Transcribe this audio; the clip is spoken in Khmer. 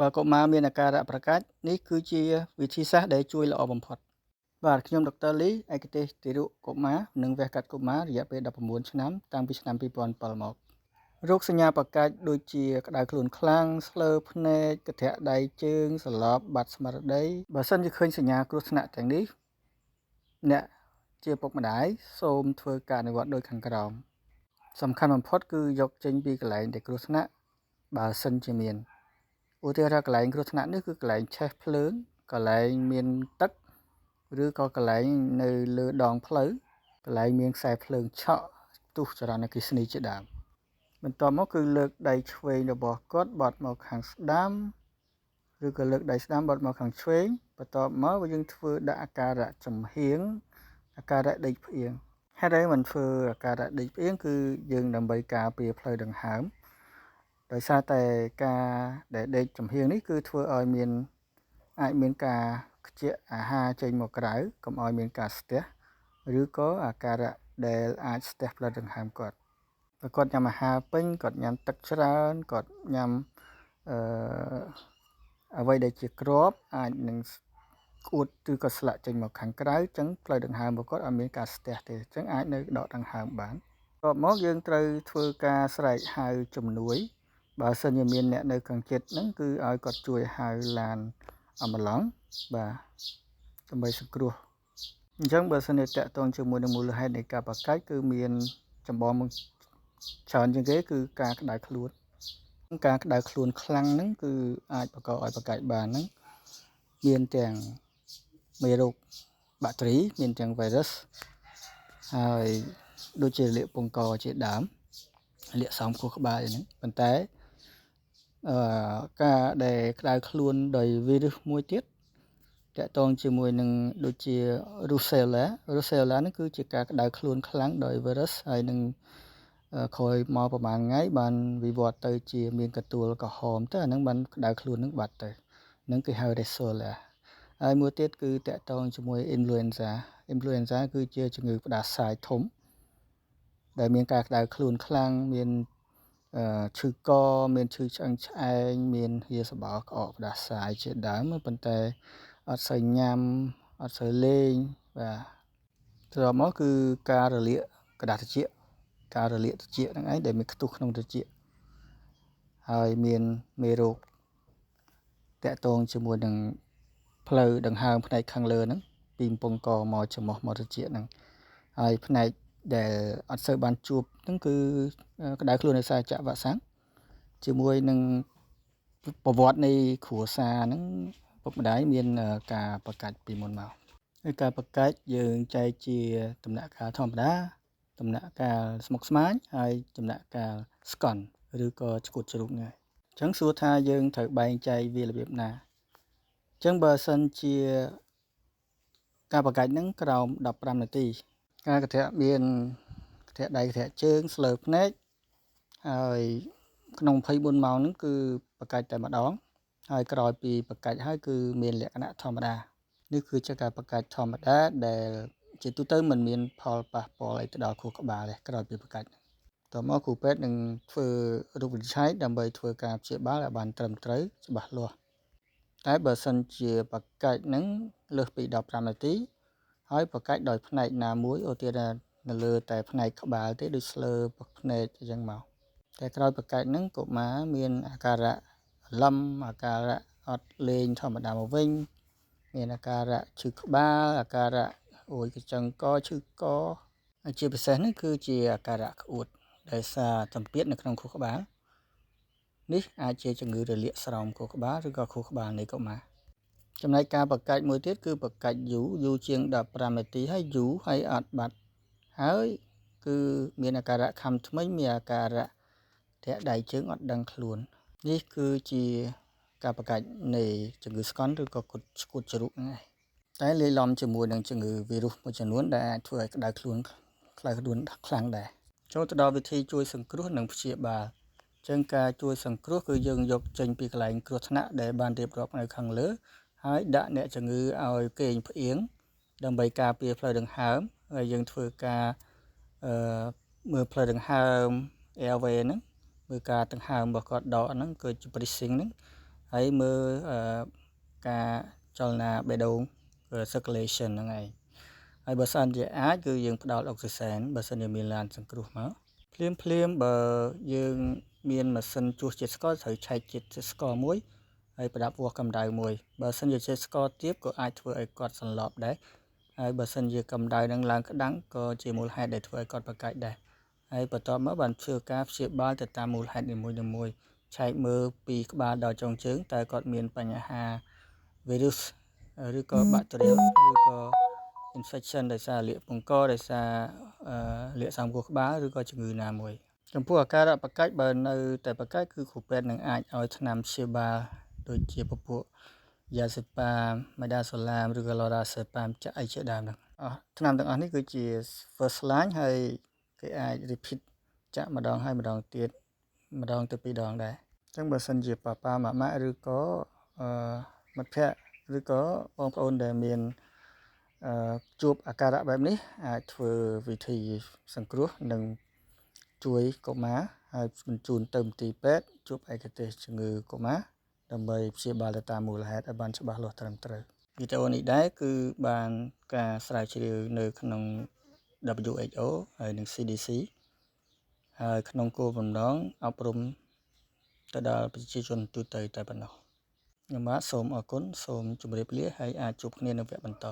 បើកុមារមានអាការៈប្រកាច់នេះគឺជាវិធីសាស្ត្រដែលជួយល្អបំផុតបាទខ្ញុំដុកទ័រលីឯកទេសទារកកុមារនិងវះកាត់កុមាររយៈពេល19ឆ្នាំតាំងពីឆ្នាំ2007មករោគសញ្ញាប្រកាច់ដូចជាក្តៅខ្លួនខ្លាំងស្លើភ្នែកកន្ធាក់ដៃជើងសន្លប់បាត់ស្មារតីបើសិនជាឃើញសញ្ញាគ្រោះថ្នាក់ទាំងនេះអ្នកជាពុកម្ដាយសូមធ្វើការអនុវត្តដូចខាងក្រោមសំខាន់បំផុតគឺយកចេញពីកន្លែងដែលគ្រោះថ្នាក់បើសិនជាមានឧទាហរណ៍កន្លែងគ្រោះថ្នាក់នេះគឺកន្លែងឆេះភ្លើងកន្លែងមានទឹកឬក៏កន្លែងនៅលើដងផ្លូវកន្លែងមានខ្សែភ្លើងឆក់ទុះចរន្តអគ្គិសនីជាដើមបន្ទាប់មកគឺលើកដៃឆ្វេងរបស់គាត់បត់មកខាងស្ដាំឬក៏លើកដៃស្ដាំបត់មកខាងឆ្វេងបន្ទាប់មកយើងធ្វើដាក់អាការៈចំហៀងអាការៈដេកផ្អៀងហេតុអីមិនធ្វើអាការៈដេកផ្អៀងគឺយើងដើម្បីការពារផ្លូវដង្ហើមដោយសារតែការដែលដេកចំហៀងនេះគឺធ្វើឲ្យអាចមានការខ្ជិះអាហារចេញមកក្រៅកុំឲ្យមានការស្ទះឬក៏អាការៈដែលអាចស្ទះផ្លូវដង្ហើមគាត់បើគាត់ញ៉ាំអាហារពេញគាត់ញ៉ាំទឹកច្រើនគាត់ញ៉ាំអ្វីដែលជាគ្រាប់អាចនឹងក្អួតឬក៏ស្លាក់ចេញមកខាងក្រៅអញ្ចឹងផ្លូវដង្ហើមរបស់គាត់អត់មានការស្ទះទេអញ្ចឹងអាចនៅដកដង្ហើមបានបន្ទាប់មកយើងត្រូវធ្វើការស្រែកហៅជំនួយបើសិនជាមានអ្នកនៅខាងជិតហ្នឹងគឺឲ្យគាត់ជួយហៅឡានអាម៉ាឡង់បាទដើម្បីសង្គ្រោះអញ្ចឹងបើសិនជាតកតងជាមួយនឹងមូលហេតុនៃការប្រកាច់គឺមានចម្បងច្រើនជាងគេគឺការក្តៅខ្លួនការក្តៅខ្លួនខ្លាំងហ្នឹងគឺអាចបង្កឲ្យប្រកាច់បានហ្នឹងមានទាំងមេរោគបាក់តេរីមានទាំងវីរុសហើយដូចជាលាកពងកជាដើមលាកសោមខួរក្បាលហ្នឹងប៉ុន្តែការដែលក្តៅខ្លួនដោយវីរុសមួយទៀតតកតងជាមួយនឹងដូចជា Russella នេះគឺជាការក្តៅខ្លួនខ្លាំងដោយវីរុសហើយនឹងក្រោយមកប្រហែលថ្ងៃបានវិវត្តទៅជាមានកទួលក្រហមទៅអាហ្នឹងបានក្តៅខ្លួនហ្នឹងបាត់ទៅហ្នឹងគេហៅ Russella ហើយមួយទៀតគឺតកតងជាមួយ Influenza គឺជាជំងឺផ្ដាសាយធំដែលមានការក្តៅខ្លួនខ្លាំងមានឈឺកមានឈឺឆ្អឹងឆ្អែងមានហៀសបោក្អកផ្ដាសាយជាដើមប៉ុន្តែអត់សូវញ៉ាំអត់សូវលេងបាទត្រឡប់មកគឺការរលាកกระดาษត្រចៀកការរលាកត្រចៀកហ្នឹងឯងដែលមានខ្ទុះក្នុងត្រចៀកហើយមានមេរោគតាក់ទងជាមួយនឹងផ្លូវដង្ហើមផ្នែកខាងលើហ្នឹងពីកំពង់កមកច្រមុះមកត្រចៀកហ្នឹងហើយផ្នែកដែលអត់សូវបានជួបហ្នឹងគឺក្តៅខ្លួនដោយសារចាក់វ៉ាក់សាំងជាមួយនឹងប្រវត្តិនៃគ្រួសារហ្នឹងពុកម្ដាយមានការប្រកាច់ពីមុនមកហើយការប្រកាច់យើងចែកជាដំណាក់កាលធម្មតាដំណាក់កាលស្មុគស្មាញហើយដំណាក់កាលស្កន់ឬក៏ឆ្កួតជ្រូកនេះអញ្ចឹងសួរថាយើងត្រូវបែងចែកវារបៀបណាអញ្ចឹងបើសិនជាការប្រកាច់ហ្នឹងក្រោម15នាទីការកន្ធាក់មានកន្ធាក់ដៃកន្ធាក់ជើងស្លើភ្នែកហើយក្នុង24ម៉ោងហ្នឹងគឺប្រកាច់តែម្ដងហើយក្រោយពីប្រកាច់ហើយគឺមានលក្ខណៈធម្មតានេះគឺជាការប្រកាច់ធម្មតាដែលជាទូទៅមិនមានផលប៉ះពាល់អីទៅដល់ខួរក្បាលទេក្រោយពីប្រកាច់តមកគ្រូពេទ្យនឹងធ្វើរោគវិនិច្ឆ័យដើម្បីធ្វើការព្យាបាលឲ្យបានត្រឹមត្រូវច្បាស់លាស់តែបើសិនជាប្រកាច់ហ្នឹងលើសពី15នាទីហើយប្រកាច់ដោយផ្នែកណាមួយឧទាហរណ៍នៅលើតែផ្នែកក្បាលទេដូចស្លើភ្នែកអញ្ចឹងមកតែក្រោយប្រកាច់ហ្នឹងកុមារមានអាការៈលំអាការៈអត់លេងធម្មតាមកវិញមានអាការៈឈឺក្បាលអាការៈអូយកញ្ចឹងកឈឺកហើយជាពិសេសនេះគឺជាអាការៈក្អួតដោយសារសម្ពាធនៅក្នុងខួរក្បាលនេះអាចជាជំងឺរលាកស្រោមខួរក្បាលឬក៏ខួរក្បាលនៃកុមារចំណែកការប្រកាច់មួយទៀតគឺប្រកាច់យូរជាង15នាទីហើយយូរហើយអត់បាត់ហើយគឺមានអាការៈខំធ្មេញមានអាការៈធាក់ដៃជើងអត់ដឹងខ្លួននេះគឺជាការប្រកាច់នៃជំងឺស្កន់ឬក៏ឆ្កួតជ្រូកហ្នឹងឯងតែលាយឡំជាមួយនឹងជំងឺវីរុសមួយចំនួនដែលអាចធ្វើឲ្យក្តៅខ្លួនខ្លាំងដែរចូលទៅដល់វិធីជួយសង្គ្រោះនិងព្យាបាលចឹងការជួយសង្គ្រោះគឺយើងយកចេញពីកន្លែងគ្រោះថ្នាក់ដែលបានរៀបរាប់នៅខាងលើហើយដាក់អ្នកជំងឺឲ្យគេងផ្អៀងដើម្បីការពារផ្លូវដង្ហើមហើយយើងធ្វើការមើលផ្លូវដង្ហើម airway ហ្នឹងមើលការដង្ហើមរបស់គាត់ដកហ្នឹងគឺជា breathing ហ្នឹងហ ហើយមើលការចលនាបេះដូង circulation ហ្នឹងឯងហើយបើសិនជាអាចគឺយើងផ្ដល់អុកស៊ីសែនបើសិនជាមានឡានសង្គ្រោះមកភ្លាមបើយើងមានម៉ាស៊ីនជួសជាតិស្ករត្រូវឆែកជាតិស្ករមួយហើយប្រដាប់វាស់កម្ដៅមួយបើសិនជាជាតិស្ករទាបក៏អាចធ្វើឲ្យគាត់សន្លប់ដែរហើយបើសិនជាកម្ដៅនឹងឡើងក្តាំងក៏ជាមូលហេតុដែលធ្វើឲ្យគាត់ប្រកាច់ដែរហើយបន្ទាប់មកបានធ្វើការព្យាបាលទៅតាមមូលហេតុនីមួយៗឆែកមើលពីក្បាលដល់ចុងជើងតើគាត់មានបញ្ហា virus ឬក៏ bacteria ឬក៏ infection ដោយសារលាកពងកដោយសារលាកសង្គ្រោះក្បាលឬក៏ជំងឺណាមួយចំពោះអាការៈប្រកាច់បើនៅតែប្រកាច់គឺគ្រូពេទ្យនឹងអាចឲ្យថ្នាំព្យាបាលដូចជាពពួកយ៉ាសេប៉ាម ម៉ាដាសូឡាមឬក៏ឡូរ៉ាសេប៉ាមចាក់អីជាដើមហ្នឹងថ្នាំទាំងអស់នេះគឺជា first line ហើយគេអាច repeat ចាក់ម្ដងហើយម្ដងទៀតម្ដងទៅពីរដងដែរអញ្ចឹងបើសិនជាប៉ាប៉ាម៉ាម៉ាឬក៏មិត្តភ័ក្តិឬក៏បងប្អូនដែលមានជួបអាការៈបែបនេះអាចធ្វើវិធីសង្គ្រោះនិងជួយកុមារហើយបញ្ជូនទៅមន្ទីរពេទ្យជួបឯកទេសជំងឺកុមារដើម្បីព្យាបាលទៅតាមមូលហេតុឲ្យបានច្បាស់លាស់ត្រឹមត្រូវវីដេអូនេះដែរគឺបានការស្រាវជ្រាវនៅក្នុង WHO ហើយនិង CDC ហើយក្នុងគោលបំណងអប់រំទៅដល់ប្រជាជនទូទៅតែប៉ុណ្ណោះខ្ញុំបាទសូមអរគុណសូមជម្រាបលាហើយអាចជួបគ្នានៅវគ្គបន្ត